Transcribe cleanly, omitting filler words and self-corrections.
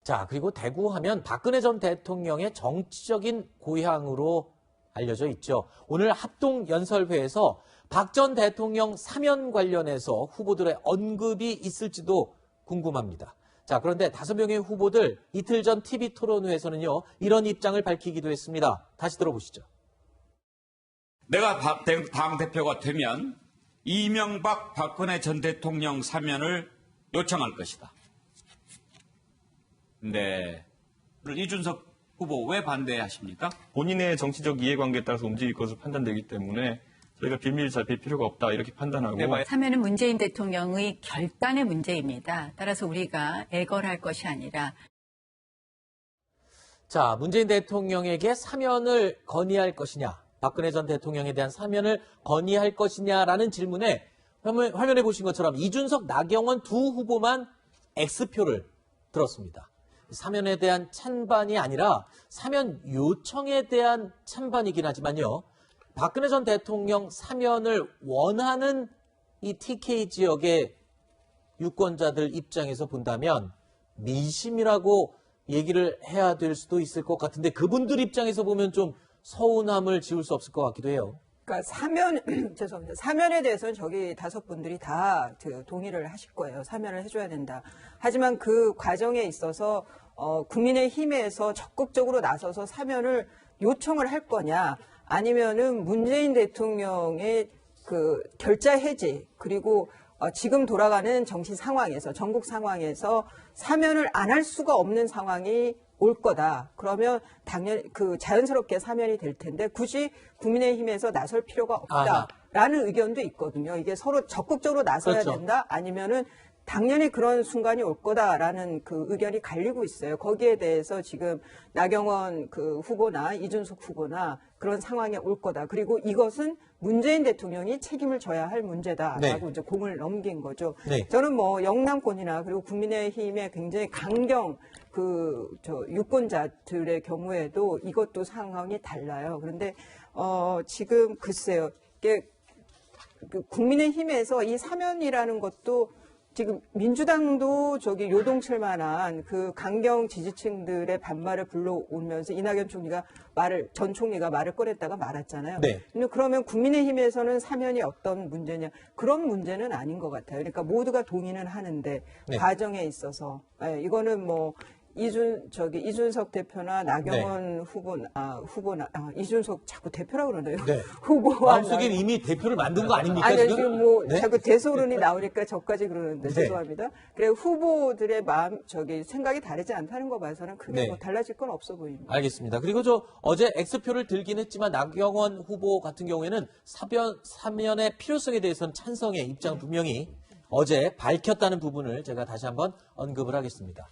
자, 그리고 대구 하면 박근혜 전 대통령의 정치적인 고향으로 알려져 있죠. 오늘 합동연설회에서 박 전 대통령 사면 관련해서 후보들의 언급이 있을지도 궁금합니다. 자, 그런데 5명의 후보들 이틀 전 TV 토론회에서는요, 이런 입장을 밝히기도 했습니다. 다시 들어보시죠. 내가 당대표가 되면 이명박 박근혜 전 대통령 사면을 요청할 것이다. 네. 이준석 후보 왜 반대하십니까? 본인의 정치적 이해관계에 따라서 움직일 것으로 판단되기 때문에 저희가 비밀을 살필 필요가 없다 이렇게 판단하고 사면은 문재인 대통령의 결단의 문제입니다. 따라서 우리가 애걸할 것이 아니라 자, 문재인 대통령에게 사면을 건의할 것이냐, 박근혜 전 대통령에 대한 사면을 건의할 것이냐라는 질문에 화면에 보신 것처럼 이준석, 나경원 두 후보만 X표를 들었습니다. 사면에 대한 찬반이 아니라 사면 요청에 대한 찬반이긴 하지만요. 박근혜 전 대통령 사면을 원하는 이 TK 지역의 유권자들 입장에서 본다면 민심이라고 얘기를 해야 될 수도 있을 것 같은데 그분들 입장에서 보면 좀 서운함을 지울 수 없을 것 같기도 해요. 그러니까 죄송합니다. 사면에 대해서는 저기 5분들이 다 동의를 하실 거예요. 사면을 해줘야 된다. 하지만 그 과정에 있어서 국민의힘에서 적극적으로 나서서 사면을 요청을 할 거냐, 아니면은 문재인 대통령의 그 결자 해지 그리고 지금 돌아가는 정치 상황에서 전국 상황에서 사면을 안 할 수가 없는 상황이 올 거다. 그러면 당연히 자연스럽게 사면이 될 텐데 굳이 국민의힘에서 나설 필요가 없다라는 의견도 있거든요. 이게 서로 적극적으로 나서야 그렇죠. 된다. 아니면은 당연히 그런 순간이 올 거다라는 그 의견이 갈리고 있어요. 거기에 대해서 지금 나경원 후보나 이준석 후보나 그런 상황에 올 거다. 그리고 이것은 문재인 대통령이 책임을 져야 할 문제다라고 이제 공을 넘긴 거죠. 네. 저는 뭐 영남권이나 그리고 국민의힘의 굉장히 강경 유권자들의 경우에도 이것도 상황이 달라요. 그런데 지금 글쎄요, 이게 국민의힘에서 이 사면이라는 것도 지금 민주당도 요동칠 만한 그 강경 지지층들의 반발을 불러오면서 이낙연 전 총리가 말을 꺼냈다가 말았잖아요. 네. 근데 그러면 국민의힘에서는 사면이 어떤 문제냐, 그런 문제는 아닌 것 같아요. 그러니까 모두가 동의는 하는데 네. 과정에 있어서 이거는 뭐 이준석 대표나 나경원 후보나 이준석 자꾸 대표라고 그러네요. 네. 후보와 마음속에 이미 대표를 만든 거 아닙니까? 아니, 지금 네? 자꾸 대소론이 나오니까 저까지 그러는데 네. 죄송합니다. 그래 후보들의 생각이 다르지 않다는 거 봐서는 크게 네. 뭐 달라질 건 없어 보입니다. 알겠습니다. 그리고 어제 X표를 들긴 했지만 나경원 후보 같은 경우에는 사면의 필요성에 대해서는 찬성의 입장을 분명히 어제 밝혔다는 부분을 제가 다시 한번 언급을 하겠습니다.